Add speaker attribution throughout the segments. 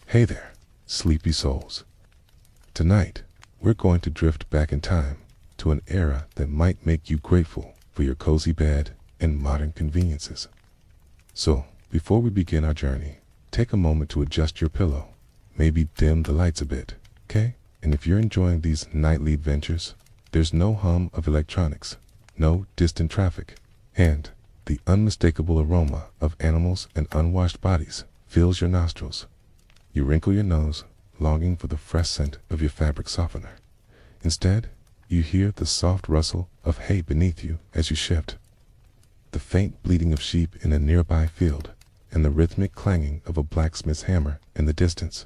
Speaker 1: Hey there, sleepy souls. Tonight, we're going to drift back in time to an era that might make you grateful for your cozy bed and modern conveniences. So, before we begin our journey, take a moment to adjust your pillow, maybe dim the lights a bit, okay? And if you're enjoying these nightly adventures, there's no hum of electronics, no distant traffic, and the unmistakable aroma of animals and unwashed bodies fills your nostrils. You wrinkle your nose, longing for the fresh scent of your fabric softener. Instead, you hear the soft rustle of hay beneath you as you shift, the faint bleating of sheep in a nearby field, and the rhythmic clanging of a blacksmith's hammer in the distance.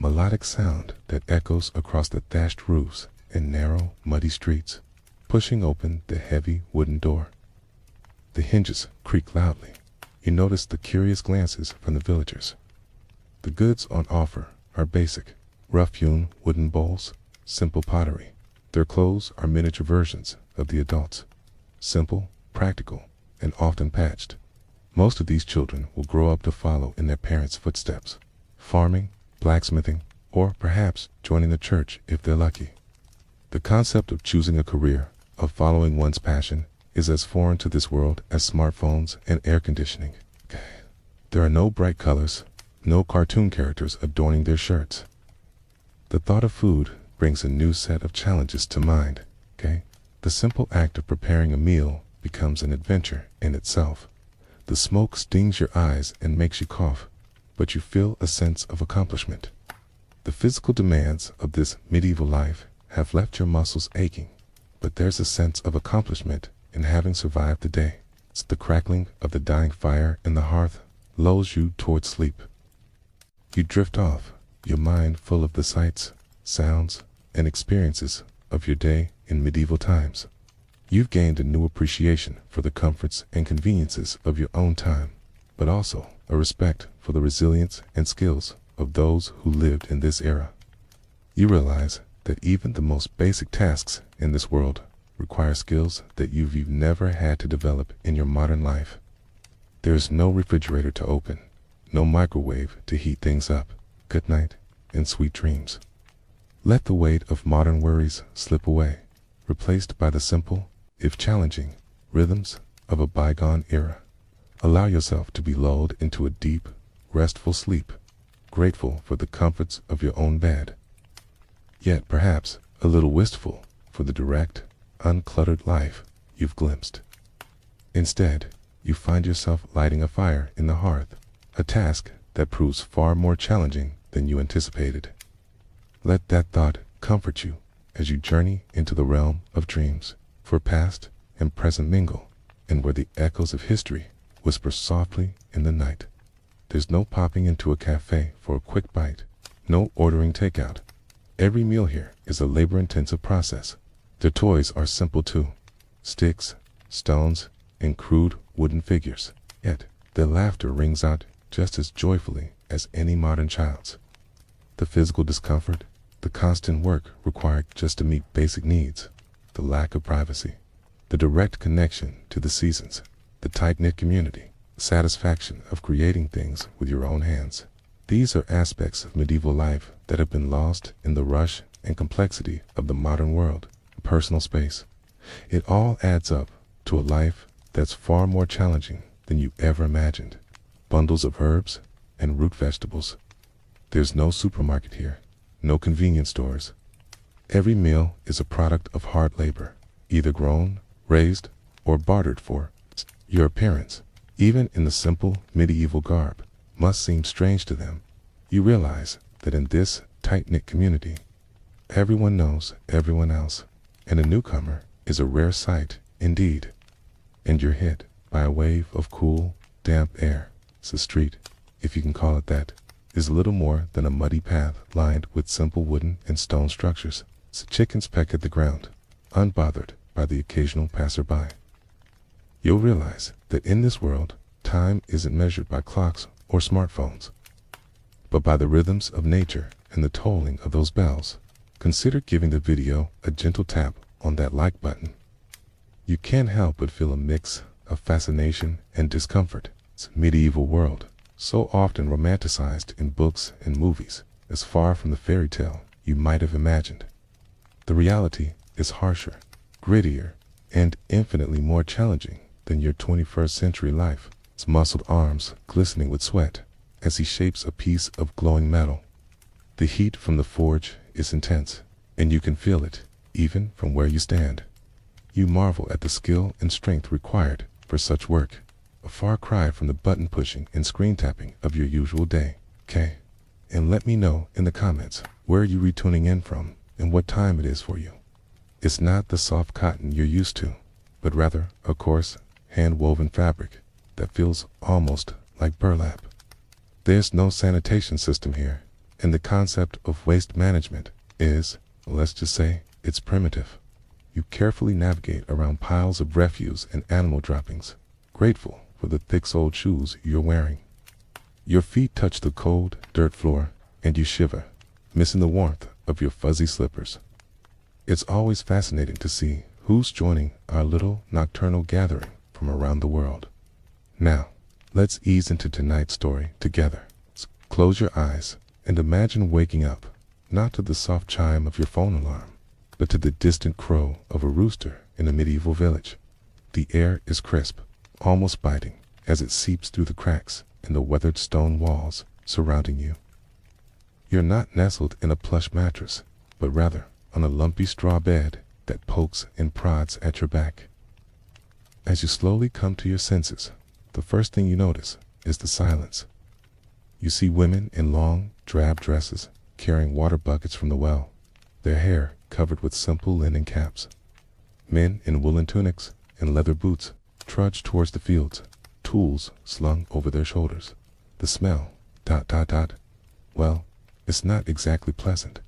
Speaker 1: Melodic sound that echoes across the thatched roofs and narrow, muddy streets, pushing open the heavy wooden door. The hinges creak loudly. You notice the curious glances from the villagers. The goods on offer are basic, rough-hewn wooden bowls, simple pottery. Their clothes are miniature versions of the adults, simple, practical, and often patched. Most of these children will grow up to follow in their parents' footsteps, farming, blacksmithing, or perhaps joining the church if they're lucky. The concept of choosing a career, of following one's passion, is as foreign to this world as smartphones and air conditioning. There are no bright colors, no cartoon characters adorning their shirts. The thought of food brings a new set of challenges to mind, okay? The simple act of preparing a meal becomes an adventure in itself. The smoke stings your eyes and makes you cough, but you feel a sense of accomplishment. The physical demands of this medieval life have left your muscles aching, but there's a sense of accomplishment in having survived the day. It's the crackling of the dying fire in the hearth lulls you towards sleep. You drift off, your mind full of the sights, sounds, and experiences of your day in medieval times. You've gained a new appreciation for the comforts and conveniences of your own time, but also a respect for the resilience and skills of those who lived in this era. You realize that even the most basic tasks in this world require skills that you've never had to develop in your modern life. There is no refrigerator to open, no microwave to heat things up. Good night and sweet dreams. Let the weight of modern worries slip away, replaced by the simple, if challenging, rhythms of a bygone era. Allow yourself to be lulled into a deep, restful sleep, grateful for the comforts of your own bed, yet perhaps a little wistful for the direct, uncluttered life you've glimpsed. Instead, you find yourself lighting a fire in the hearth, a task that proves far more challenging than you anticipated. Let that thought comfort you as you journey into the realm of dreams, for past and present mingle, and where the echoes of history whisper softly in the night. There's no popping into a cafe for a quick bite, no ordering takeout. Every meal here is a labor-intensive process. The toys are simple too, sticks, stones, and crude wooden figures, yet their laughter rings out just as joyfully as any modern child's. The physical discomfort, the constant work required just to meet basic needs, the lack of privacy, the direct connection to the seasons, the tight-knit community, the satisfaction of creating things with your own hands. These are aspects of medieval life that have been lost in the rush and complexity of the modern world. Personal space. It all adds up to a life that's far more challenging than you ever imagined. Bundles of herbs and root vegetables. There's no supermarket here, no convenience stores. Every meal is a product of hard labor, either grown, raised, or bartered for. Your appearance, even in the simple medieval garb, must seem strange to them. You realize that in this tight-knit community, everyone knows everyone else, and a newcomer is a rare sight indeed. And you're hit by a wave of cool, damp air. The street, if you can call it that, is little more than a muddy path lined with simple wooden and stone structures. Chickens peck at the ground, unbothered by the occasional passerby. You'll realize that in this world, time isn't measured by clocks or smartphones, but by the rhythms of nature and the tolling of those bells. Consider giving the video a gentle tap on that like button. You can't help but feel a mix of fascination and discomfort. It's a medieval world, so often romanticized in books and movies, is far from the fairy tale you might have imagined. The reality is harsher, grittier, and infinitely more challenging than your 21st century life. His muscled arms glistening with sweat as he shapes a piece of glowing metal. The heat from the forge is intense, and you can feel it, even from where you stand. You marvel at the skill and strength required for such work, a far cry from the button pushing and screen tapping of your usual day. Okay? And let me know in the comments where you retuning in from and what time it is for you. It's not the soft cotton you're used to, but rather a coarse, hand-woven fabric that feels almost like burlap. There's no sanitation system here, and the concept of waste management is, let's just say, it's primitive. You carefully navigate around piles of refuse and animal droppings, grateful for the thick-soled shoes you're wearing. Your feet touch the cold, dirt floor, and you shiver, missing the warmth of your fuzzy slippers. It's always fascinating to see who's joining our little nocturnal gathering from around the world. Now, let's ease into tonight's story together. Close your eyes and imagine waking up, not to the soft chime of your phone alarm, but to the distant crow of a rooster in a medieval village. The air is crisp, almost biting, as it seeps through the cracks in the weathered stone walls surrounding you. You're not nestled in a plush mattress, but rather on a lumpy straw bed that pokes and prods at your back. As you slowly come to your senses, the first thing you notice is the silence. You see women in long, drab dresses carrying water buckets from the well, their hair covered with simple linen caps. Men in woolen tunics and leather boots trudge towards the fields, tools slung over their shoulders. The smell, well, it's not exactly pleasant.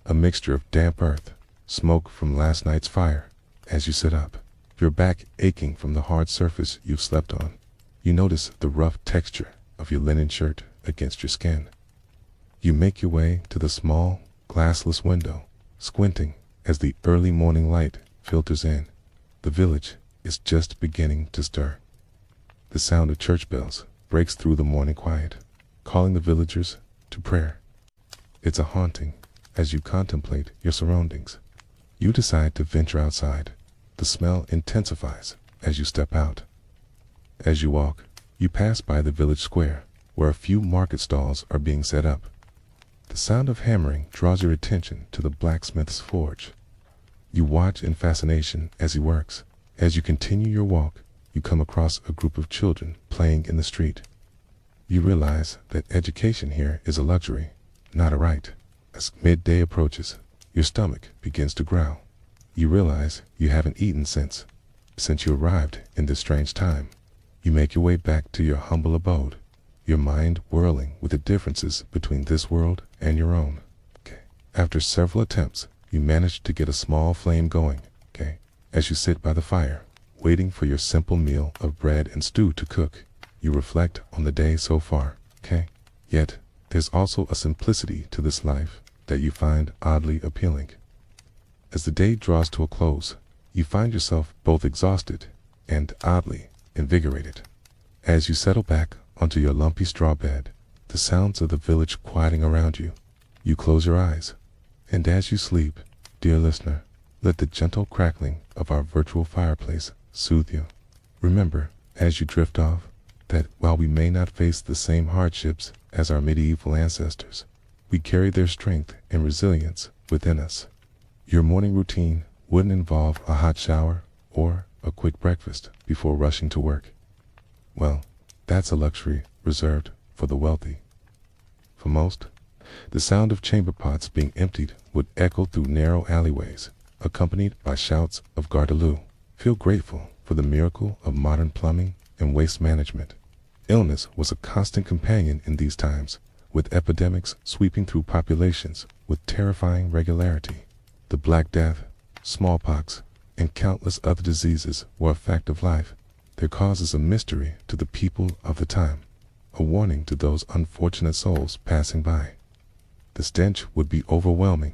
Speaker 1: A mixture of damp earth, smoke from last night's fire. As you sit up, your back aching from the hard surface you've slept on, you notice the rough texture of your linen shirt against your skin. You make your way to the small, glassless window, squinting as the early morning light filters in. The village is just beginning to stir. The sound of church bells breaks through the morning quiet, calling the villagers to prayer. It's a haunting as you contemplate your surroundings. You decide to venture outside. The smell intensifies as you step out. As you walk, you pass by the village square, where a few market stalls are being set up. The sound of hammering draws your attention to the blacksmith's forge. You watch in fascination as he works. As you continue your walk, you come across a group of children playing in the street. You realize that education here is a luxury, not a right. As midday approaches, your stomach begins to growl. You realize you haven't eaten since you arrived in this strange time. You make your way back to your humble abode, your mind whirling with the differences between this world and your own. After several attempts, you manage to get a small flame going. As you sit by the fire, waiting for your simple meal of bread and stew to cook, you reflect on the day so far. Yet, there's also a simplicity to this life that you find oddly appealing. As the day draws to a close, you find yourself both exhausted and oddly invigorated. As you settle back onto your lumpy straw bed, the sounds of the village quieting around you, you close your eyes. And as you sleep, dear listener, let the gentle crackling of our virtual fireplace soothe you. Remember, as you drift off, that while we may not face the same hardships as our medieval ancestors, we carry their strength and resilience within us. Your morning routine wouldn't involve a hot shower or a quick breakfast before rushing to work. Well, that's a luxury reserved for the wealthy. For most, the sound of chamber pots being emptied would echo through narrow alleyways, accompanied by shouts of Gardeloo. Feel grateful for the miracle of modern plumbing and waste management. Illness was a constant companion in these times, with epidemics sweeping through populations with terrifying regularity. The Black Death, smallpox, and countless other diseases were a fact of life, their causes a mystery to the people of the time, a warning to those unfortunate souls passing by. The stench would be overwhelming,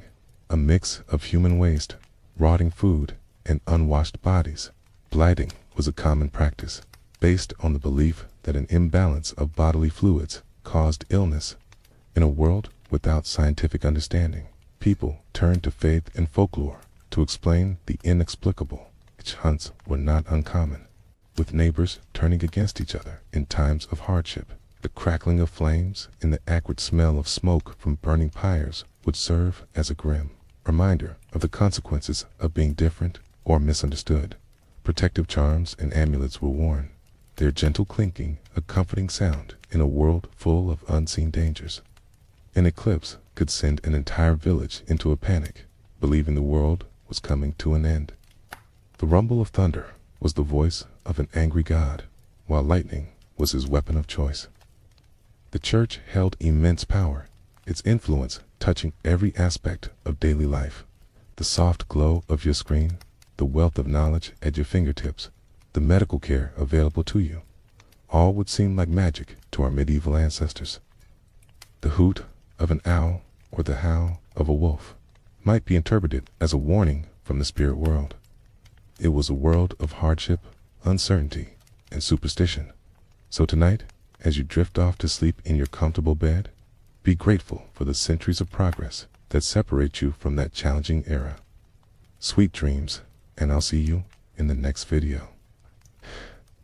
Speaker 1: a mix of human waste, rotting food, and unwashed bodies. Blighting was a common practice. based on the belief that an imbalance of bodily fluids caused illness. In a world without scientific understanding, people turned to faith and folklore to explain the inexplicable. Witch hunts were not uncommon, with neighbors turning against each other in times of hardship. The crackling of flames and the acrid smell of smoke from burning pyres would serve as a grim reminder of the consequences of being different or misunderstood. Protective charms and amulets were worn, their gentle clinking a comforting sound in a world full of unseen dangers. An eclipse could send an entire village into a panic, believing the world was coming to an end. The rumble of thunder was the voice of an angry god, while lightning was his weapon of choice. The church held immense power, its influence touching every aspect of daily life. The soft glow of your screen, the wealth of knowledge at your fingertips, the medical care available to you, all would seem like magic to our medieval ancestors. The hoot of an owl or the howl of a wolf might be interpreted as a warning from the spirit world. It was a world of hardship, uncertainty, and superstition. So tonight, as you drift off to sleep in your comfortable bed, be grateful for the centuries of progress that separate you from that challenging era. Sweet dreams, and I'll see you in the next video.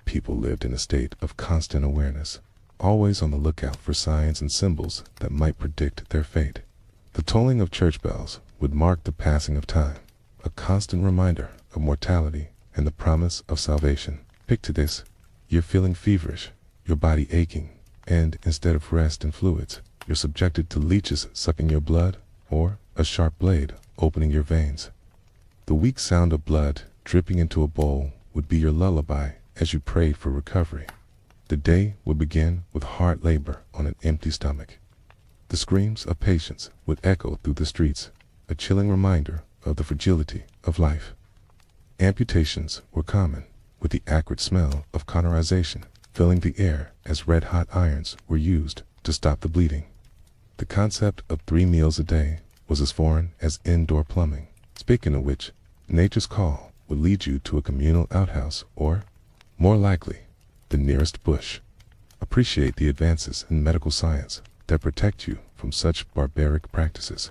Speaker 1: People lived in a state of constant awareness, always on the lookout for signs and symbols that might predict their fate. The tolling of church bells would mark the passing of time, a constant reminder of mortality and the promise of salvation. Picture this: you're feeling feverish, your body aching, and instead of rest and fluids, you're subjected to leeches sucking your blood or a sharp blade opening your veins. The weak sound of blood dripping into a bowl would be your lullaby as you prayed for recovery. The day would begin with hard labor on an empty stomach. The screams of patients would echo through the streets, a chilling reminder of the fragility of life. Amputations were common, with the acrid smell of cauterization filling the air as red-hot irons were used to stop the bleeding. The concept of 3 meals a day was as foreign as indoor plumbing. Speaking of which, nature's call would lead you to a communal outhouse or, more likely, the nearest bush. Appreciate the advances in medical science that protect you from such barbaric practices.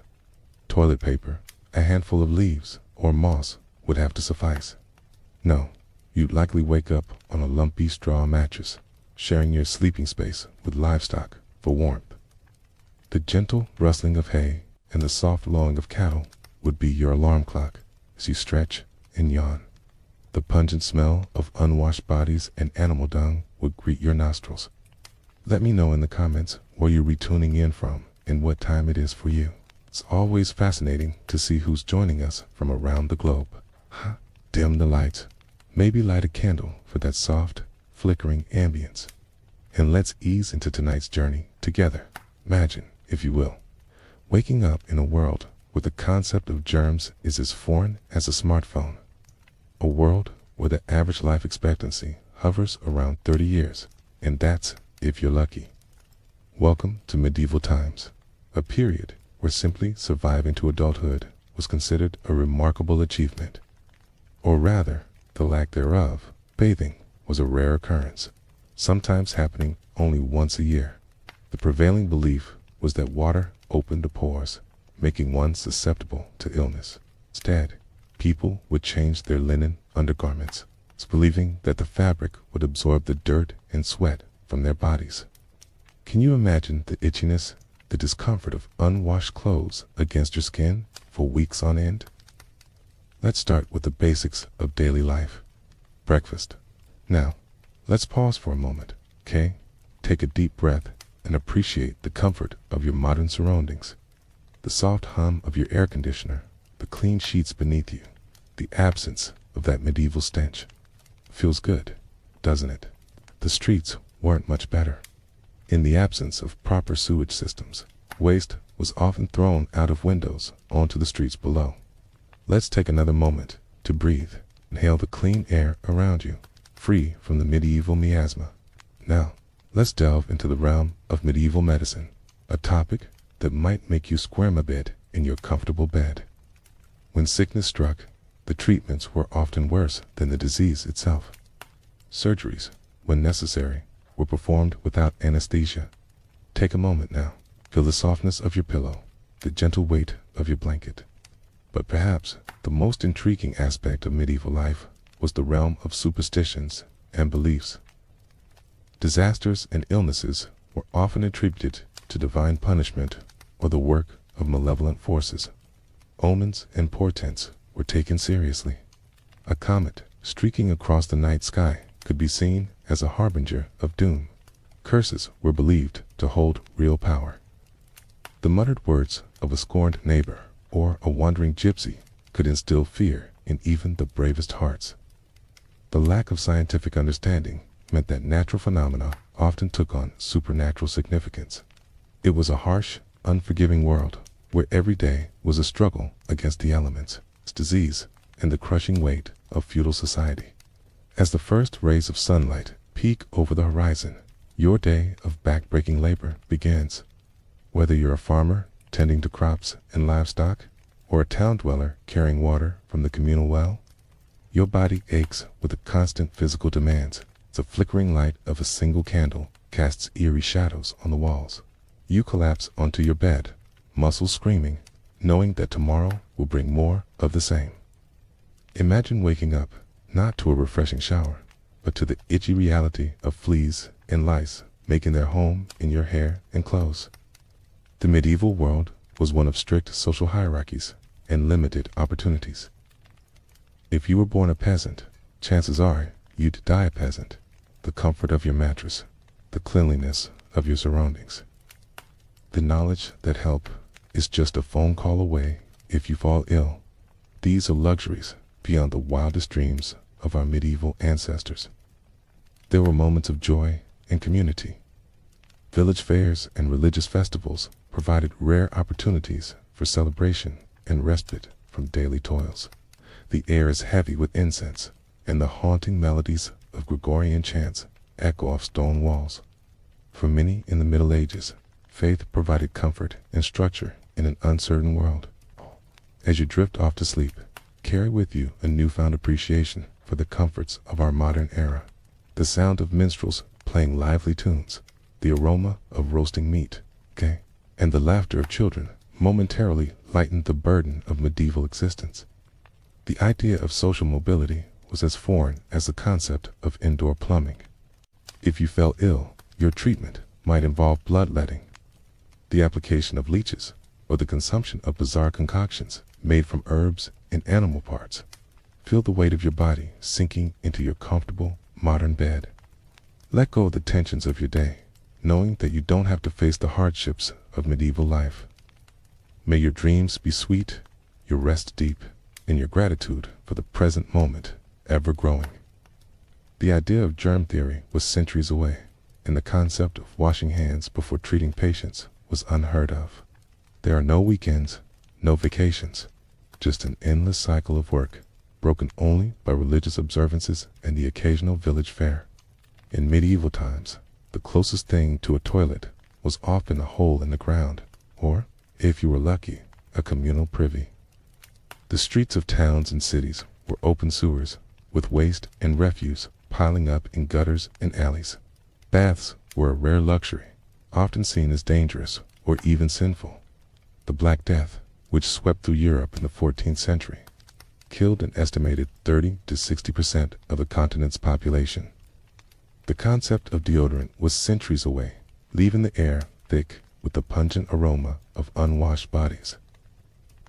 Speaker 1: Toilet paper, a handful of leaves, or moss would have to suffice. No, you'd likely wake up on a lumpy straw mattress, sharing your sleeping space with livestock for warmth. The gentle rustling of hay and the soft lowing of cattle would be your alarm clock as you stretch and yawn. The pungent smell of unwashed bodies and animal dung would greet your nostrils. Let me know in the comments where you're retuning in from and what time it is for you. It's always fascinating to see who's joining us from around the globe. Dim the lights, maybe light a candle for that soft, flickering ambience. And let's ease into tonight's journey together. Imagine, if you will, waking up in a world where the concept of germs is as foreign as a smartphone. A world where the average life expectancy hovers around 30 years, and that's if you're lucky. Welcome to medieval times, a period where simply surviving to adulthood was considered a remarkable achievement. Or rather, the lack thereof. Bathing was a rare occurrence, sometimes happening only once a year. The prevailing belief was that water opened the pores, making one susceptible to illness. Instead, people would change their linen undergarments, believing that the fabric would absorb the dirt and sweat from their bodies. Can you imagine the itchiness, the discomfort of unwashed clothes against your skin for weeks on end? Let's start with the basics of daily life. Breakfast. Now, let's pause for a moment, okay? Take a deep breath and appreciate the comfort of your modern surroundings. The soft hum of your air conditioner, the clean sheets beneath you, the absence of that medieval stench. Feels good, doesn't it? The streets weren't much better. In the absence of proper sewage systems, waste was often thrown out of windows onto the streets below. Let's take another moment to breathe. Inhale the clean air around you, free from the medieval miasma. Now, let's delve into the realm of medieval medicine, a topic that might make you squirm a bit in your comfortable bed. When sickness struck, the treatments were often worse than the disease itself. Surgeries, when necessary, were performed without anesthesia. Take a moment now. Feel the softness of your pillow, the gentle weight of your blanket. But perhaps the most intriguing aspect of medieval life was the realm of superstitions and beliefs. Disasters and illnesses were often attributed to divine punishment or the work of malevolent forces. Omens and portents were taken seriously. A comet streaking across the night sky could be seen as a harbinger of doom. Curses were believed to hold real power. The muttered words of a scorned neighbor or a wandering gypsy could instill fear in even the bravest hearts. The lack of scientific understanding meant that natural phenomena often took on supernatural significance. It was a harsh, unforgiving world where every day was a struggle against the elements, disease, and the crushing weight of feudal society. As the first rays of sunlight peek over the horizon, your day of back-breaking labor begins. Whether you're a farmer tending to crops and livestock, or a town dweller carrying water from the communal well, your body aches with the constant physical demands. The flickering light of a single candle casts eerie shadows on the walls. You collapse onto your bed, muscles screaming, knowing that tomorrow will bring more of the same. Imagine waking up, not to a refreshing shower, but to the itchy reality of fleas and lice making their home in your hair and clothes. The medieval world was one of strict social hierarchies and limited opportunities. If you were born a peasant, chances are you'd die a peasant. The comfort of your mattress, the cleanliness of your surroundings, the knowledge that help is just a phone call away if you fall ill. These are luxuries beyond the wildest dreams of our medieval ancestors. There were moments of joy and community. Village fairs and religious festivals provided rare opportunities for celebration and respite from daily toils. The air is heavy with incense, and the haunting melodies of Gregorian chants echo off stone walls. For many in the Middle Ages, faith provided comfort and structure in an uncertain world. As you drift off to sleep, carry with you a newfound appreciation for the comforts of our modern era. The sound of minstrels playing lively tunes, the aroma of roasting meat, and the laughter of children momentarily lightened the burden of medieval existence. The idea of social mobility was as foreign as the concept of indoor plumbing. If you fell ill, your treatment might involve bloodletting, the application of leeches, or the consumption of bizarre concoctions made from herbs and animal parts. Feel the weight of your body sinking into your comfortable, modern bed. Let go of the tensions of your day, knowing that you don't have to face the hardships of medieval life. May your dreams be sweet, your rest deep, and your gratitude for the present moment ever growing. The idea of germ theory was centuries away, and the concept of washing hands before treating patients was unheard of. There are no weekends, no vacations, just an endless cycle of work, broken only by religious observances and the occasional village fair. In medieval times, the closest thing to a toilet was often a hole in the ground, or, if you were lucky, a communal privy. The streets of towns and cities were open sewers, with waste and refuse piling up in gutters and alleys. Baths were a rare luxury, often seen as dangerous or even sinful. The Black Death, which swept through Europe in the 14th century, killed an estimated 30 to 60% of the continent's population. The concept of deodorant was centuries away, leaving the air thick with the pungent aroma of unwashed bodies.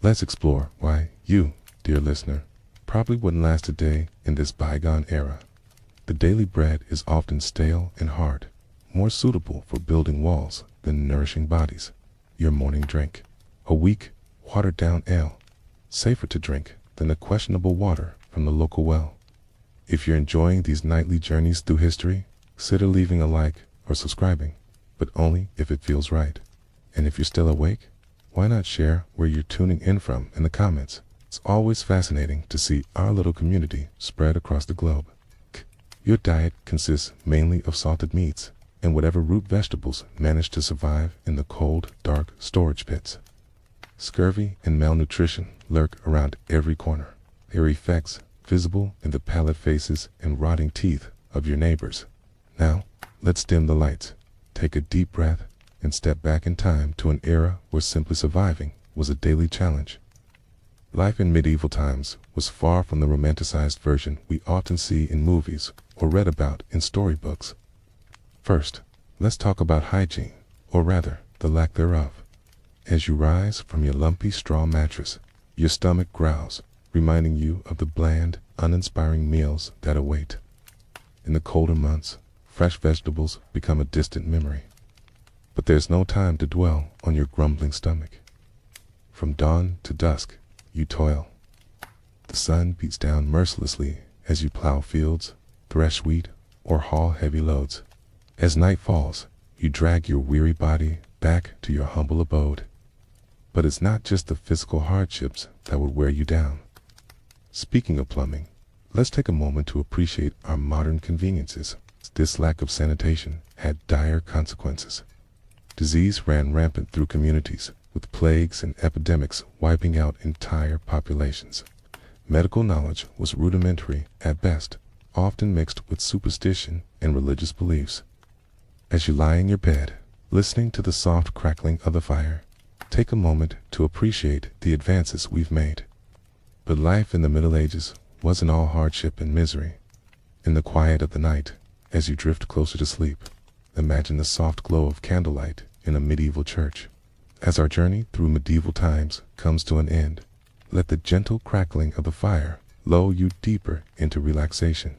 Speaker 1: Let's explore why you, dear listener, probably wouldn't last a day in this bygone era. The daily bread is often stale and hard, more suitable for building walls than nourishing bodies. Your morning drink, a weak, watered-down ale, safer to drink than the questionable water from the local well. If you're enjoying these nightly journeys through history, consider leaving a like or subscribing, but only if it feels right. And if you're still awake, why not share where you're tuning in from in the comments? It's always fascinating to see our little community spread across the globe. Your diet consists mainly of salted meats and whatever root vegetables manage to survive in the cold, dark storage pits. Scurvy and malnutrition lurk around every corner, their effects visible in the pallid faces and rotting teeth of your neighbors. Now, let's dim the lights, take a deep breath, and step back in time to an era where simply surviving was a daily challenge. Life in medieval times was far from the romanticized version we often see in movies or read about in storybooks. First, let's talk about hygiene, or rather, the lack thereof. As you rise from your lumpy straw mattress, your stomach growls, reminding you of the bland, uninspiring meals that await. In the colder months, fresh vegetables become a distant memory. But there's no time to dwell on your grumbling stomach. From dawn to dusk, you toil. The sun beats down mercilessly as you plow fields, thresh wheat, or haul heavy loads. As night falls, you drag your weary body back to your humble abode. But it's not just the physical hardships that would wear you down. Speaking of plumbing, let's take a moment to appreciate our modern conveniences. This lack of sanitation had dire consequences. Disease ran rampant through communities, with plagues and epidemics wiping out entire populations. Medical knowledge was rudimentary at best, often mixed with superstition and religious beliefs. As you lie in your bed, listening to the soft crackling of the fire, take a moment to appreciate the advances we've made. But life in the Middle Ages wasn't all hardship and misery. In the quiet of the night, as you drift closer to sleep, imagine the soft glow of candlelight in a medieval church. As our journey through medieval times comes to an end, let the gentle crackling of the fire lull you deeper into relaxation.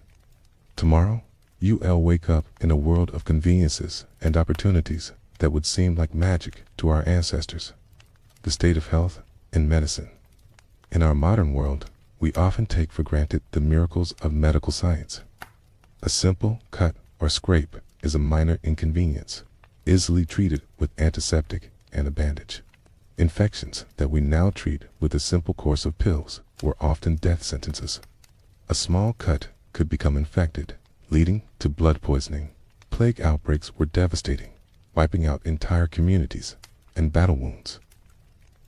Speaker 1: Tomorrow, you'll wake up in a world of conveniences and opportunities that would seem like magic to our ancestors. The state of health and medicine. In our modern world, we often take for granted the miracles of medical science. A simple cut or scrape is a minor inconvenience, easily treated with antiseptic and a bandage. Infections that we now treat with a simple course of pills were often death sentences. A small cut could become infected, leading to blood poisoning. Plague outbreaks were devastating, wiping out entire communities, and battle wounds.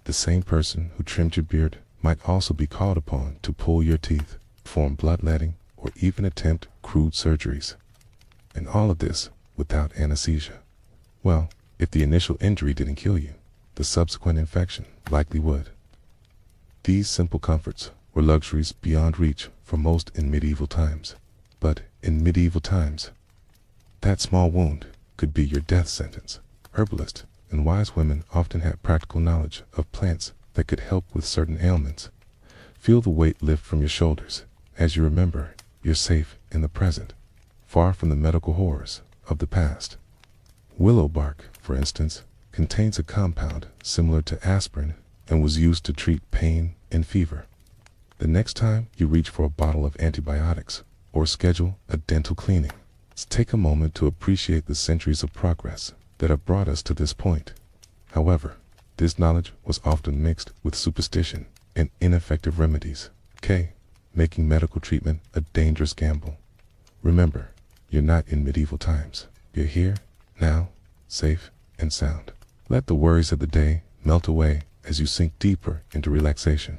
Speaker 1: The same person who trimmed your beard might also be called upon to pull your teeth, perform bloodletting, or even attempt crude surgeries. And all of this without anesthesia. Well, if the initial injury didn't kill you, the subsequent infection likely would. These simple comforts were luxuries beyond reach for most in medieval times. But in medieval times, that small wound could be your death sentence. Herbalists and wise women often had practical knowledge of plants that could help with certain ailments. Feel the weight lift from your shoulders as you remember you're safe in the present, far from the medical horrors of the past. Willow bark, for instance, contains a compound similar to aspirin and was used to treat pain and fever. The next time you reach for a bottle of antibiotics or schedule a dental cleaning, let's take a moment to appreciate the centuries of progress that have brought us to this point. However, this knowledge was often mixed with superstition and ineffective remedies, making medical treatment a dangerous gamble. Remember, you're not in medieval times. You're here, now, safe and sound. Let the worries of the day melt away as you sink deeper into relaxation.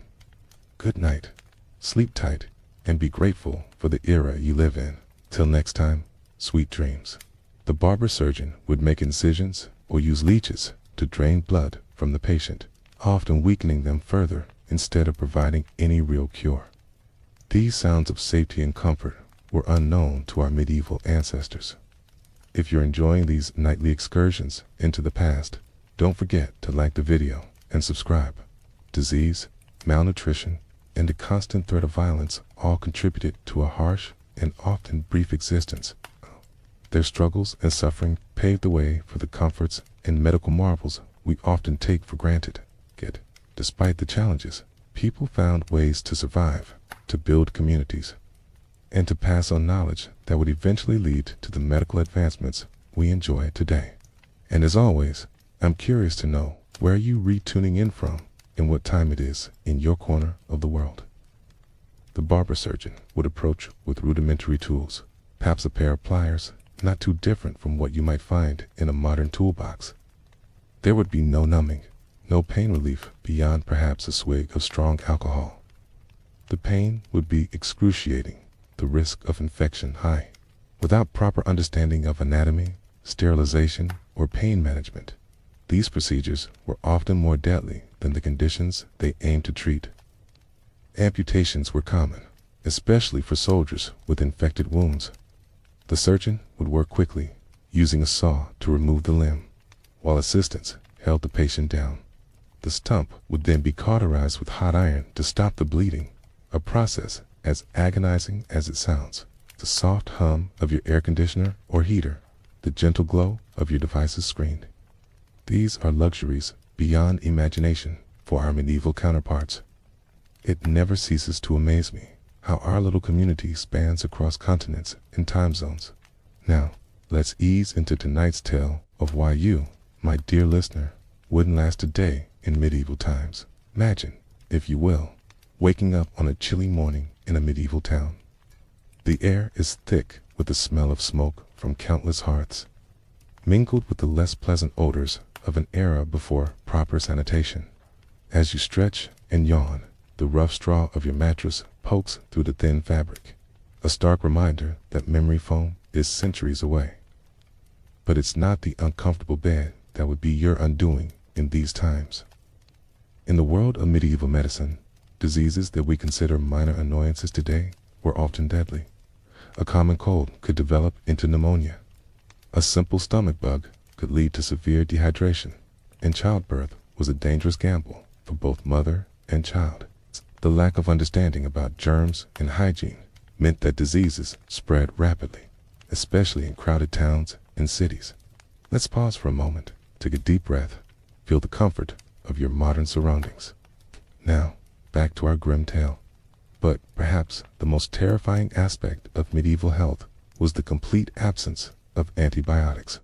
Speaker 1: Good night, sleep tight, and be grateful for the era you live in. Till next time, sweet dreams. The barber surgeon would make incisions or use leeches to drain blood from the patient, often weakening them further instead of providing any real cure. These sounds of safety and comfort were unknown to our medieval ancestors. If you're enjoying these nightly excursions into the past, don't forget to like the video and subscribe. Disease, malnutrition, and the constant threat of violence all contributed to a harsh and often brief existence. Their struggles and suffering paved the way for the comforts and medical marvels we often take for granted. Yet, despite the challenges, people found ways to survive, to build communities, and to pass on knowledge that would eventually lead to the medical advancements we enjoy today. And as always, I'm curious to know where you tuning in from and what time it is in your corner of the world. The barber surgeon would approach with rudimentary tools, perhaps a pair of pliers, not too different from what you might find in a modern toolbox. There would be no numbing, no pain relief beyond perhaps a swig of strong alcohol. The pain would be excruciating, the risk of infection high. Without proper understanding of anatomy, sterilization, or pain management, these procedures were often more deadly than the conditions they aimed to treat. Amputations were common, especially for soldiers with infected wounds. The surgeon would work quickly, using a saw to remove the limb, while assistants held the patient down. The stump would then be cauterized with hot iron to stop the bleeding, a process as agonizing as it sounds. The soft hum of your air conditioner or heater, the gentle glow of your device's screen. These are luxuries beyond imagination for our medieval counterparts. It never ceases to amaze me how our little community spans across continents and time zones. Now, let's ease into tonight's tale of why you, my dear listener, wouldn't last a day in medieval times. Imagine, if you will, waking up on a chilly morning in a medieval town. The air is thick with the smell of smoke from countless hearths, mingled with the less pleasant odors of an era before proper sanitation. As you stretch and yawn, the rough straw of your mattress pokes through the thin fabric, a stark reminder that memory foam is centuries away. But it's not the uncomfortable bed that would be your undoing in these times. In the world of medieval medicine, diseases that we consider minor annoyances today were often deadly. A common cold could develop into pneumonia. A simple stomach bug could lead to severe dehydration, and childbirth was a dangerous gamble for both mother and child. The lack of understanding about germs and hygiene meant that diseases spread rapidly, especially in crowded towns and cities. Let's pause for a moment, take a deep breath, feel the comfort of your modern surroundings. Now, back to our grim tale. But perhaps the most terrifying aspect of medieval health was the complete absence of antibiotics.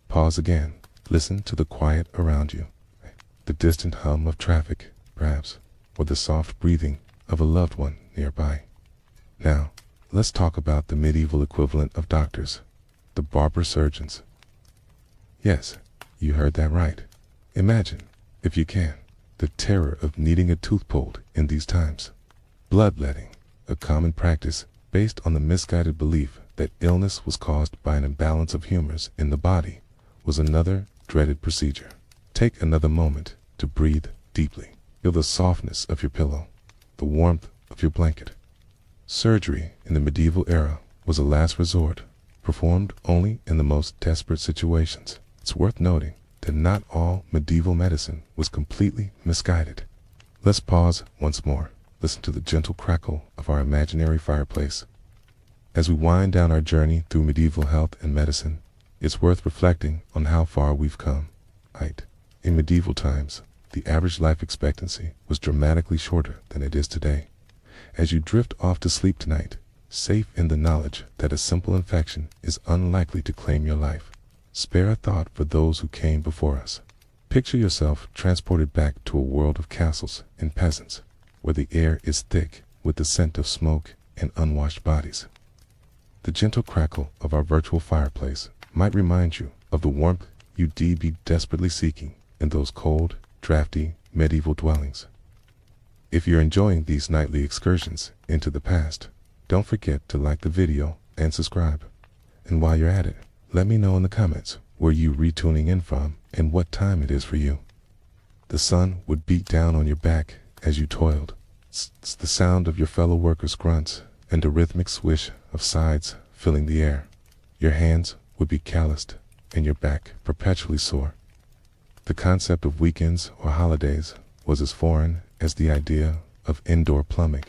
Speaker 1: Pause again, listen to the quiet around you, the distant hum of traffic, perhaps, or the soft breathing of a loved one nearby. Now, let's talk about the medieval equivalent of doctors, the barber surgeons. Yes, you heard that right. Imagine, if you can, the terror of needing a tooth pulled in these times. Bloodletting, a common practice based on the misguided belief that illness was caused by an imbalance of humors in the body, was another dreaded procedure. Take another moment to breathe deeply. Feel the softness of your pillow, the warmth of your blanket. Surgery in the medieval era was a last resort, performed only in the most desperate situations. It's worth noting that not all medieval medicine was completely misguided. Let's pause once more. Listen to the gentle crackle of our imaginary fireplace. As we wind down our journey through medieval health and medicine, it's worth reflecting on how far we've come. In medieval times, the average life expectancy was dramatically shorter than it is today. As you drift off to sleep tonight, safe in the knowledge that a simple infection is unlikely to claim your life, spare a thought for those who came before us. Picture yourself transported back to a world of castles and peasants, where the air is thick with the scent of smoke and unwashed bodies. The gentle crackle of our virtual fireplace might remind you of the warmth you'd be desperately seeking in those cold, drafty, medieval dwellings. If you're enjoying these nightly excursions into the past, don't forget to like the video and subscribe. And while you're at it, let me know in the comments where you retuning in from and what time it is for you. The sun would beat down on your back as you toiled. It's the sound of your fellow workers' grunts and a rhythmic swish of sides filling the air. Your hands would be calloused and your back perpetually sore. The concept of weekends or holidays was as foreign as the idea of indoor plumbing.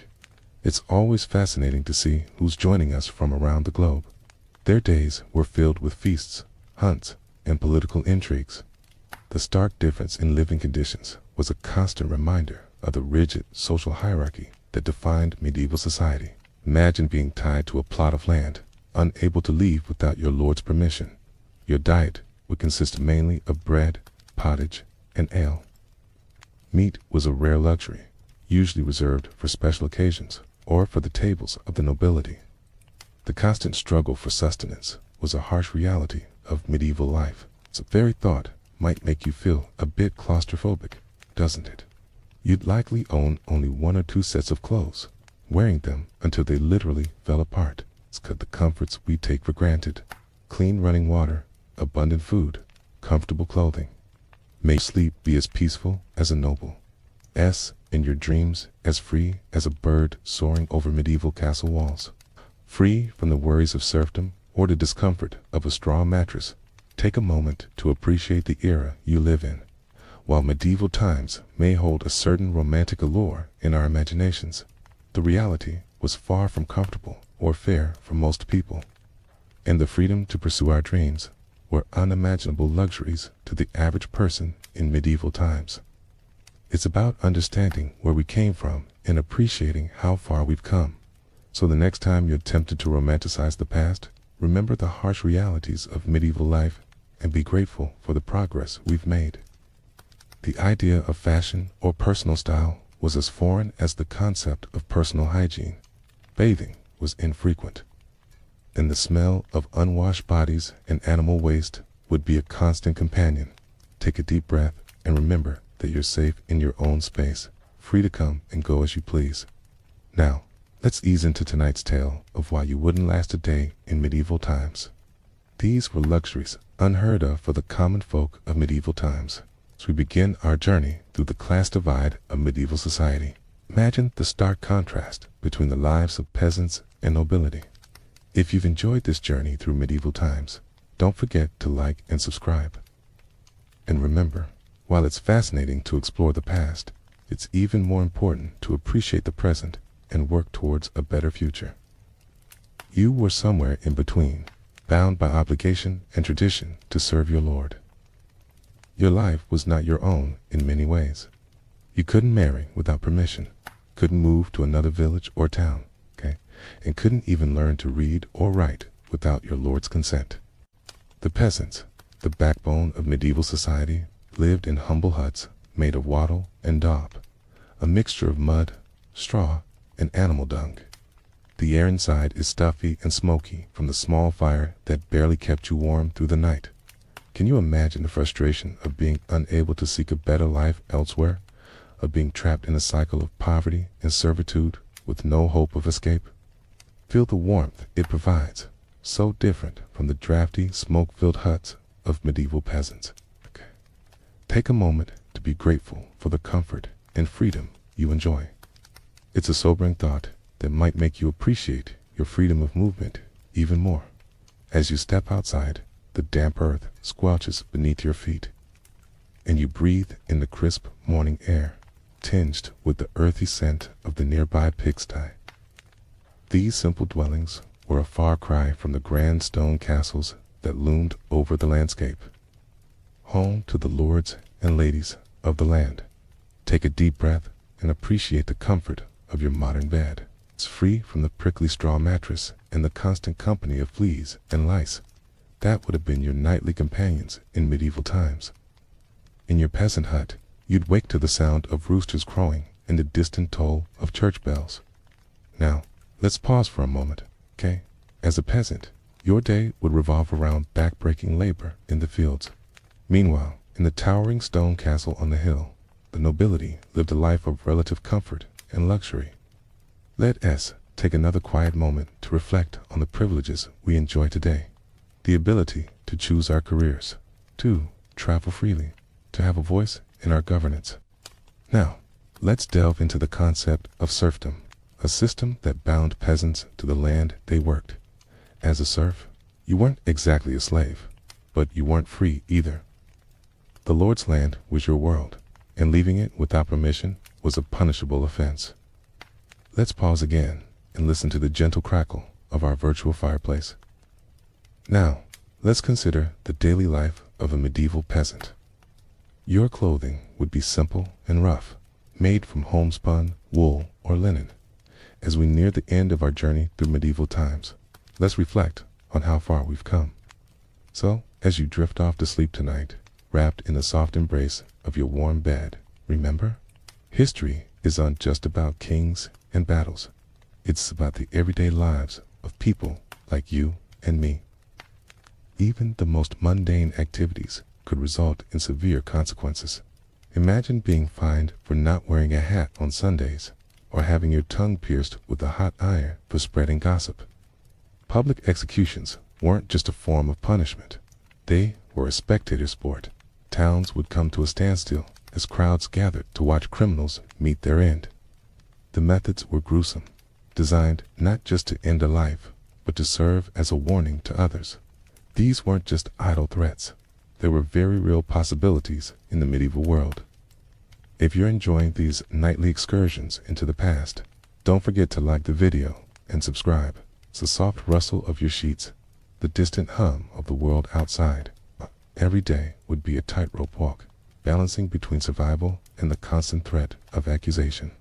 Speaker 1: It's always fascinating to see who's joining us from around the globe. Their days were filled with feasts, hunts, and political intrigues. The stark difference in living conditions was a constant reminder of the rigid social hierarchy that defined medieval society. Imagine being tied to a plot of land, unable to leave without your lord's permission. Your diet would consist mainly of bread, pottage, and ale. Meat was a rare luxury, usually reserved for special occasions or for the tables of the nobility. The constant struggle for sustenance was a harsh reality of medieval life. The very thought might make you feel a bit claustrophobic, doesn't it? You'd likely own only one or two sets of clothes, wearing them until they literally fell apart. the comforts we take for granted: clean running water, abundant food, comfortable clothing. May sleep be as peaceful as a noble, in your dreams as free as a bird soaring over medieval castle walls. Free from the worries of serfdom or the discomfort of a straw mattress, take a moment to appreciate the era you live in. While medieval times may hold a certain romantic allure in our imaginations, the reality was far from comfortable or fair for most people, and the freedom to pursue our dreams were unimaginable luxuries to the average person in medieval times. It's about understanding where we came from and appreciating how far we've come. So the next time you're tempted to romanticize the past, remember the harsh realities of medieval life and be grateful for the progress we've made. The idea of fashion or personal style was as foreign as the concept of personal hygiene. Bathing was infrequent, and the smell of unwashed bodies and animal waste would be a constant companion. Take a deep breath and remember that you're safe in your own space, free to come and go as you please. Now, let's ease into tonight's tale of why you wouldn't last a day in medieval times. These were luxuries unheard of for the common folk of medieval times. As we begin our journey through the class divide of medieval society, imagine the stark contrast between the lives of peasants and nobility. If you've enjoyed this journey through medieval times, don't forget to like and subscribe. And remember, while it's fascinating to explore the past, it's even more important to appreciate the present and work towards a better future. You were somewhere in between, bound by obligation and tradition to serve your Lord. Your life was not your own in many ways. You couldn't marry without permission, couldn't move to another village or town, and couldn't even learn to read or write without your Lord's consent. The peasants, the backbone of medieval society, lived in humble huts made of wattle and daub, a mixture of mud, straw, and animal dung. The air inside is stuffy and smoky from the small fire that barely kept you warm through the night. Can you imagine the frustration of being unable to seek a better life elsewhere, of being trapped in a cycle of poverty and servitude with no hope of escape? Feel the warmth it provides, so different from the drafty, smoke-filled huts of medieval peasants. Take a moment to be grateful for the comfort and freedom you enjoy. It's a sobering thought that might make you appreciate your freedom of movement even more. As you step outside, the damp earth squelches beneath your feet, and you breathe in the crisp morning air, tinged with the earthy scent of the nearby pigsty. These simple dwellings were a far cry from the grand stone castles that loomed over the landscape, home to the lords and ladies of the land. Take a deep breath and appreciate the comfort of your modern bed. It's free from the prickly straw mattress and the constant company of fleas and lice that would have been your nightly companions in medieval times. In your peasant hut, you'd wake to the sound of roosters crowing and the distant toll of church bells. Now, let's pause for a moment, As a peasant, your day would revolve around back-breaking labor in the fields. Meanwhile, in the towering stone castle on the hill, the nobility lived a life of relative comfort and luxury. Let us take another quiet moment to reflect on the privileges we enjoy today. The ability to choose our careers, to travel freely, to have a voice in our governance. Now, let's delve into the concept of serfdom, a system that bound peasants to the land they worked. As a serf, you weren't exactly a slave, but you weren't free either. The Lord's land was your world, and leaving it without permission was a punishable offense. Let's pause again and listen to the gentle crackle of our virtual fireplace. Now, let's consider the daily life of a medieval peasant. Your clothing would be simple and rough, made from homespun, wool, or linen. As we near the end of our journey through medieval times, let's reflect on how far we've come. So, as you drift off to sleep tonight, wrapped in the soft embrace of your warm bed, remember, history isn't just about kings and battles. It's about the everyday lives of people like you and me. Even the most mundane activities could result in severe consequences. Imagine being fined for not wearing a hat on Sundays, or having your tongue pierced with a hot iron for spreading gossip. Public executions weren't just a form of punishment. They were a spectator sport. Towns would come to a standstill as crowds gathered to watch criminals meet their end. The methods were gruesome, designed not just to end a life, but to serve as a warning to others. These weren't just idle threats. There were very real possibilities in the medieval world. If you're enjoying these nightly excursions into the past, don't forget to like the video and subscribe. It's the soft rustle of your sheets, the distant hum of the world outside. Every day would be a tightrope walk, balancing between survival and the constant threat of accusation.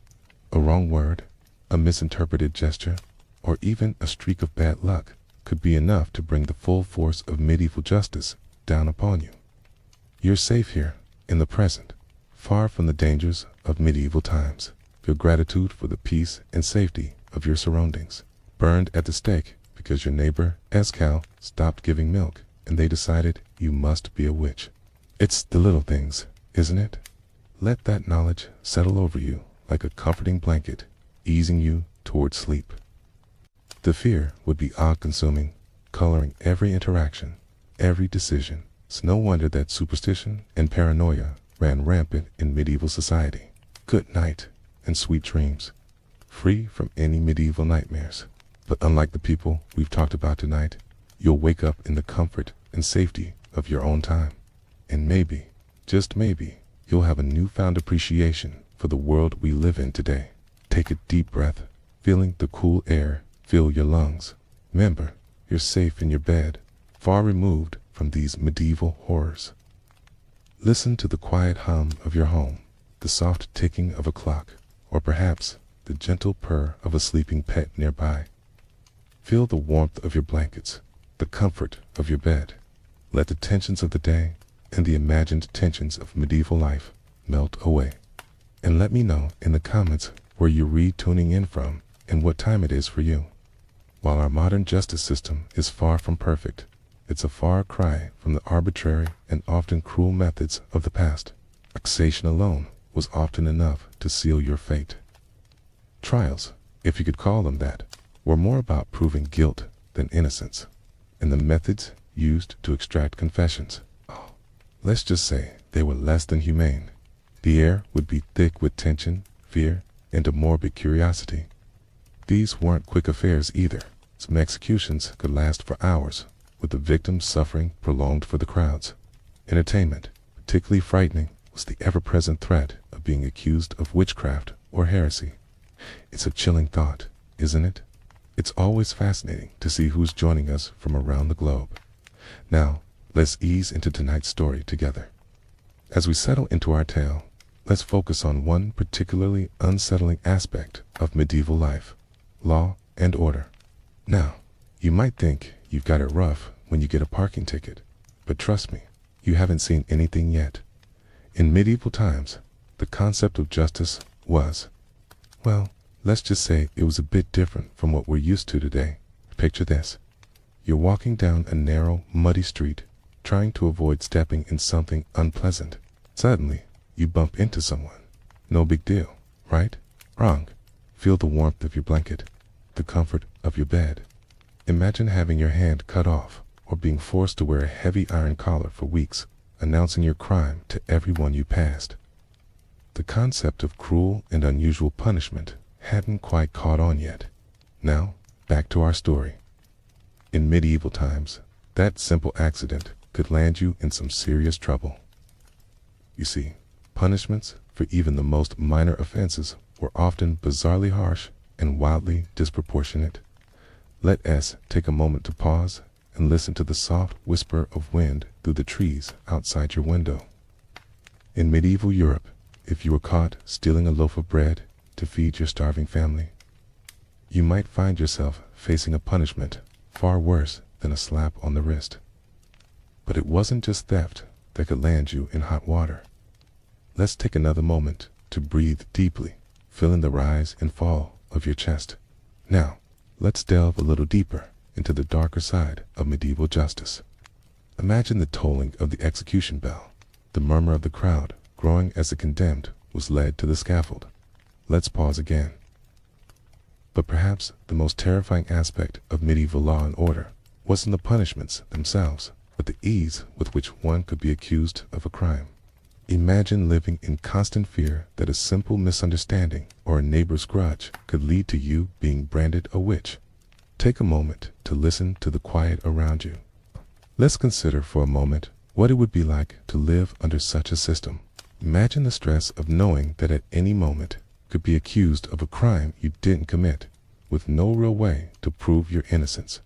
Speaker 1: A wrong word, a misinterpreted gesture, or even a streak of bad luck could be enough to bring the full force of medieval justice down upon you. You're safe here, in the present, far from the dangers of medieval times. Feel gratitude for the peace and safety of your surroundings. Burned at the stake because your neighbor's cow stopped giving milk and they decided you must be a witch. It's the little things, isn't it? Let that knowledge settle over you like a comforting blanket, easing you toward sleep. The fear would be all-consuming, coloring every interaction, every decision. It's no wonder that superstition and paranoia ran rampant in medieval society. Good night and sweet dreams, free from any medieval nightmares. But unlike the people we've talked about tonight, you'll wake up in the comfort and safety of your own time. And maybe, just maybe, you'll have a newfound appreciation for the world we live in today. Take a deep breath, feeling the cool air fill your lungs. Remember, you're safe in your bed, far removed from these medieval horrors. Listen to the quiet hum of your home, the soft ticking of a clock, or perhaps the gentle purr of a sleeping pet nearby. Feel the warmth of your blankets, the comfort of your bed. Let the tensions of the day and the imagined tensions of medieval life melt away. And let me know in the comments where you're tuning in from and what time it is for you. While our modern justice system is far from perfect, it's a far cry from the arbitrary and often cruel methods of the past. Accusation alone was often enough to seal your fate. Trials, if you could call them that, were more about proving guilt than innocence, and the methods used to extract confessions, let's just say they were less than humane. The air would be thick with tension, fear, and a morbid curiosity. These weren't quick affairs either. Some executions could last for hours, with the victims suffering prolonged for the crowds. Entertainment, particularly frightening, was the ever-present threat of being accused of witchcraft or heresy. It's a chilling thought, isn't it? It's always fascinating to see who's joining us from around the globe. Now, let's ease into tonight's story together. As we settle into our tale, let's focus on one particularly unsettling aspect of medieval life: law and order. Now, you might think you've got it rough when you get a parking ticket, but trust me, you haven't seen anything yet. In medieval times, the concept of justice was, well, let's just say it was a bit different from what we're used to today. Picture this. You're walking down a narrow, muddy street, trying to avoid stepping in something unpleasant. Suddenly, you bump into someone. No big deal, right? Wrong. Feel the warmth of your blanket, the comfort of your bed. Imagine having your hand cut off or being forced to wear a heavy iron collar for weeks, announcing your crime to everyone you passed. The concept of cruel and unusual punishment hadn't quite caught on yet. Now, back to our story. In medieval times, that simple accident could land you in some serious trouble. You see, punishments for even the most minor offenses were often bizarrely harsh and wildly disproportionate. Let us take a moment to pause and listen to the soft whisper of wind through the trees outside your window. In medieval Europe, if you were caught stealing a loaf of bread to feed your starving family, you might find yourself facing a punishment far worse than a slap on the wrist. But it wasn't just theft that could land you in hot water. Let's take another moment to breathe deeply, feeling the rise and fall of your chest. Now, let's delve a little deeper into the darker side of medieval justice. Imagine the tolling of the execution bell, the murmur of the crowd growing as the condemned was led to the scaffold. Let's pause again. But perhaps the most terrifying aspect of medieval law and order wasn't the punishments themselves, but the ease with which one could be accused of a crime. Imagine living in constant fear that a simple misunderstanding or a neighbor's grudge could lead to you being branded a witch. Take a moment to listen to the quiet around you. Let's consider for a moment what it would be like to live under such a system. Imagine the stress of knowing that at any moment could be accused of a crime you didn't commit, with no real way to prove your innocence.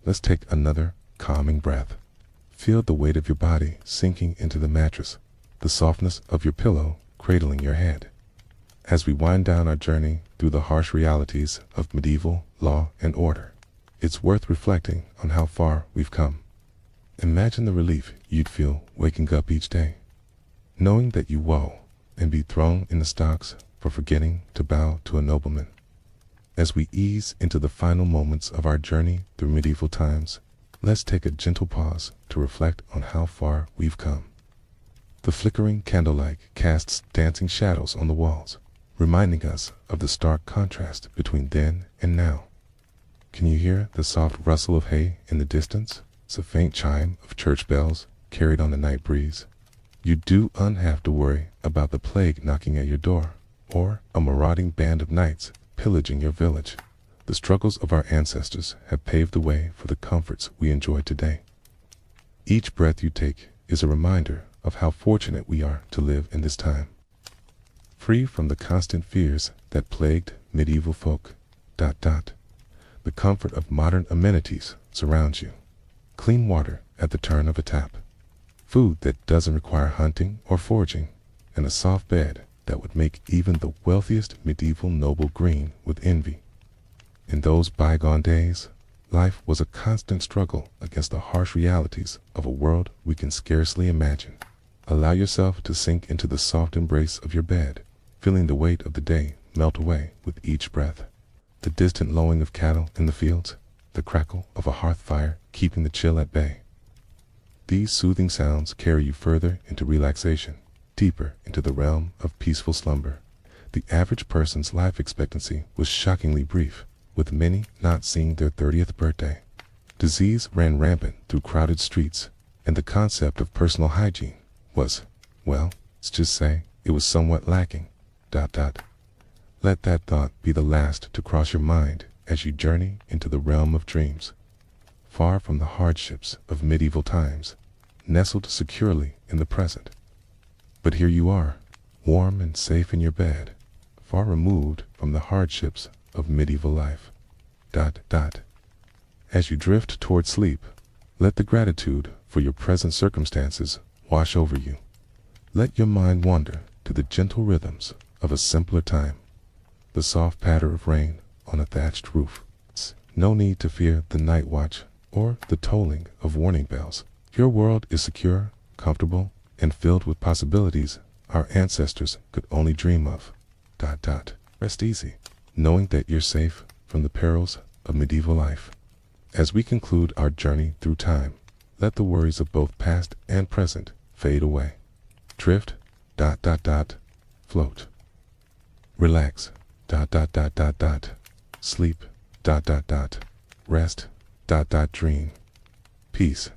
Speaker 1: Let's take another calming breath. Feel the weight of your body sinking into the mattress, the softness of your pillow cradling your head. As we wind down our journey through the harsh realities of medieval law and order, it's worth reflecting on how far we've come. Imagine the relief you'd feel waking up each day, knowing that you woe and be thrown in the stocks for forgetting to bow to a nobleman. As we ease into the final moments of our journey through medieval times, let's take a gentle pause to reflect on how far we've come. The flickering candlelight casts dancing shadows on the walls, reminding us of the stark contrast between then and now. Can you hear the soft rustle of hay in the distance? It's a faint chime of church bells carried on the night breeze. You don't have to worry about the plague knocking at your door, or a marauding band of knights pillaging your village. The struggles of our ancestors have paved the way for the comforts we enjoy today. Each breath you take is a reminder of how fortunate we are to live in this time, free from the constant fears that plagued medieval folk. The comfort of modern amenities surrounds you. Clean water at the turn of a tap, food that doesn't require hunting or foraging, and a soft bed that would make even the wealthiest medieval noble green with envy. In those bygone days, life was a constant struggle against the harsh realities of a world we can scarcely imagine. Allow yourself to sink into the soft embrace of your bed, feeling the weight of the day melt away with each breath. The distant lowing of cattle in the fields, the crackle of a hearth fire keeping the chill at bay. These soothing sounds carry you further into relaxation, deeper into the realm of peaceful slumber. The average person's life expectancy was shockingly brief, with many not seeing their 30th birthday. Disease ran rampant through crowded streets, and the concept of personal hygiene was, well, let's just say it was somewhat lacking. Let that thought be the last to cross your mind as you journey into the realm of dreams, far from the hardships of medieval times, nestled securely in the present. But here you are, warm and safe in your bed, far removed from the hardships of medieval life. As you drift toward sleep, let the gratitude for your present circumstances wash over you. Let your mind wander to the gentle rhythms of a simpler time, the soft patter of rain on a thatched roof. No need to fear the night watch or the tolling of warning bells. Your world is secure, comfortable, and filled with possibilities our ancestors could only dream of. Rest easy, knowing that you're safe from the perils of medieval life. As we conclude our journey through time, let the worries of both past and present fade away. Drift, float. Relax, sleep, rest, dream. Peace,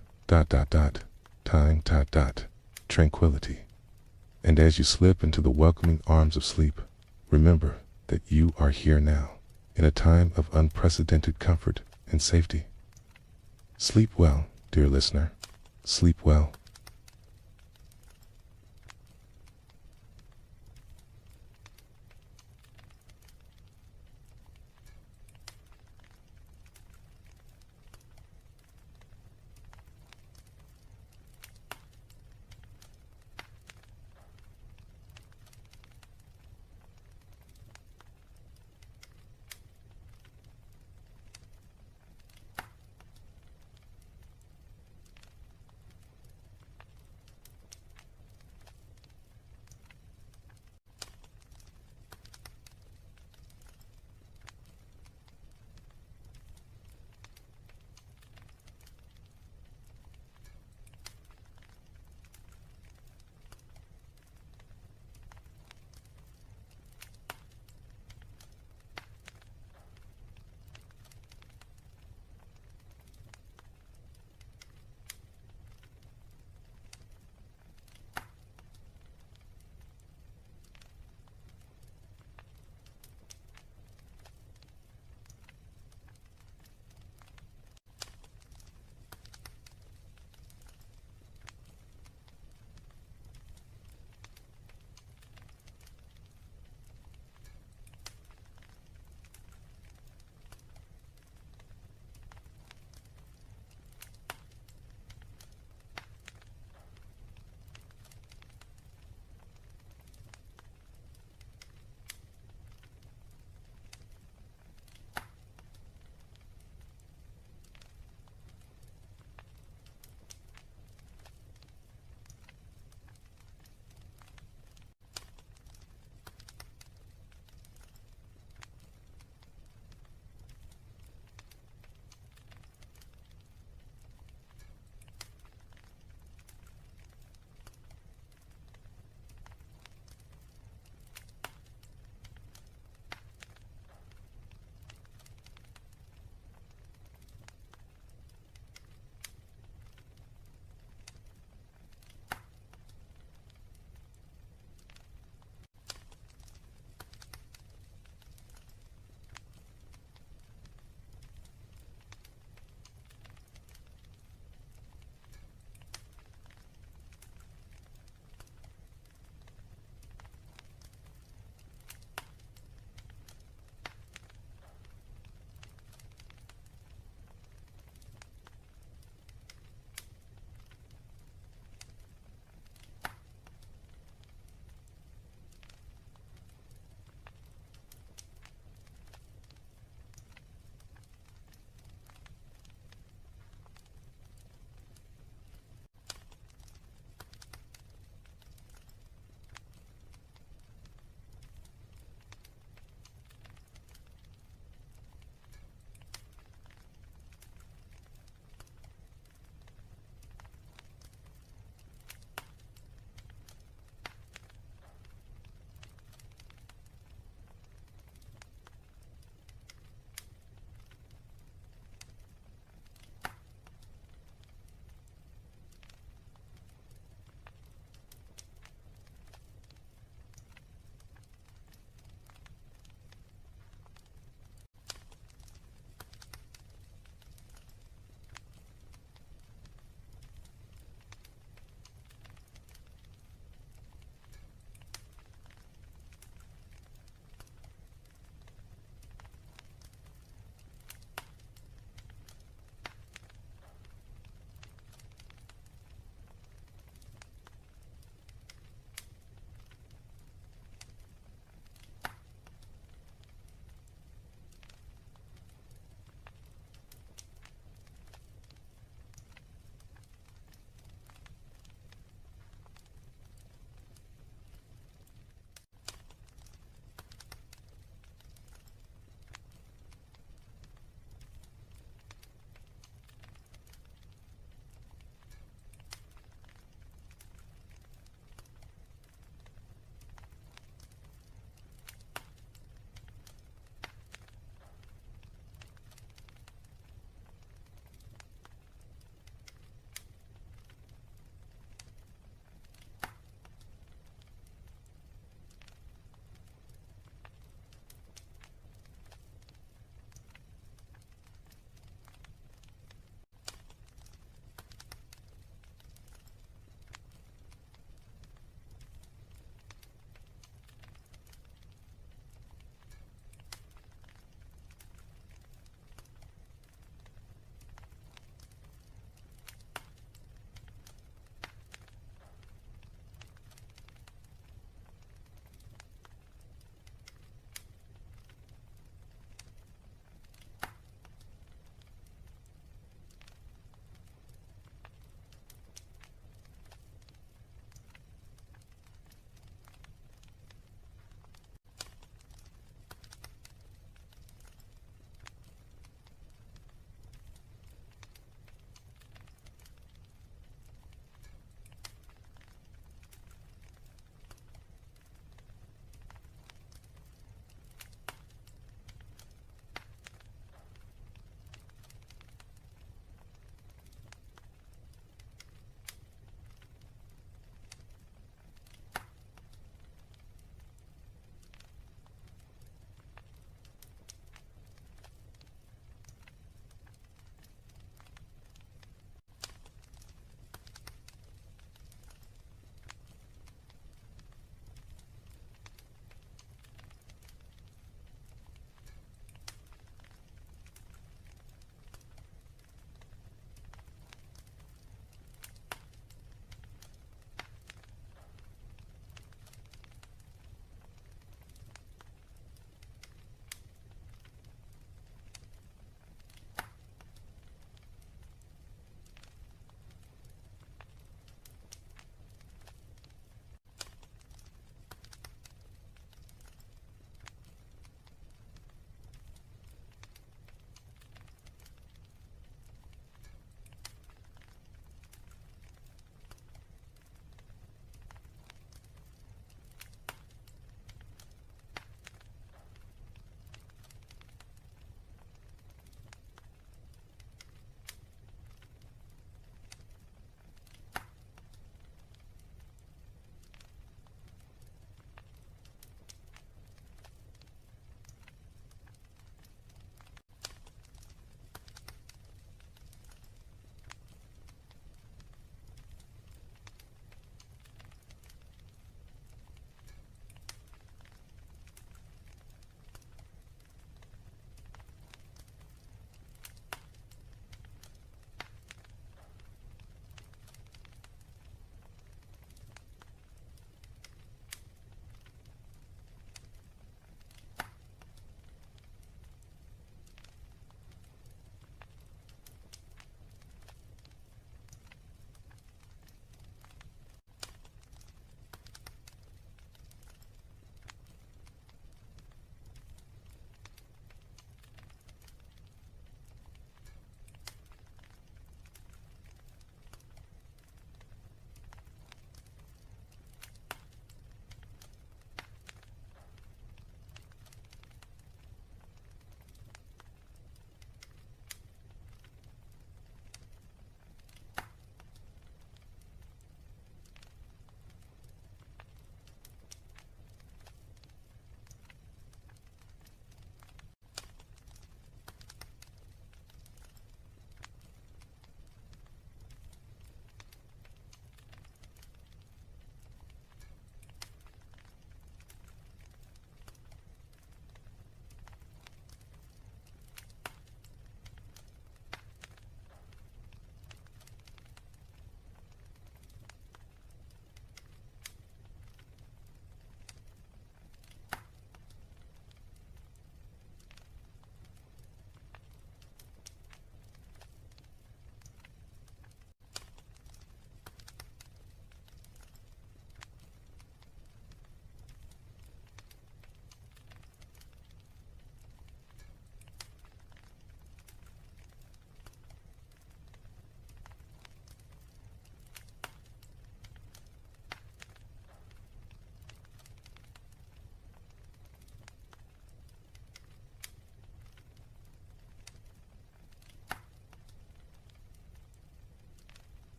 Speaker 1: time, tranquility. And as you slip into the welcoming arms of sleep, remember that you are here now, in a time of unprecedented comfort and safety. Sleep well, dear listener. Sleep well.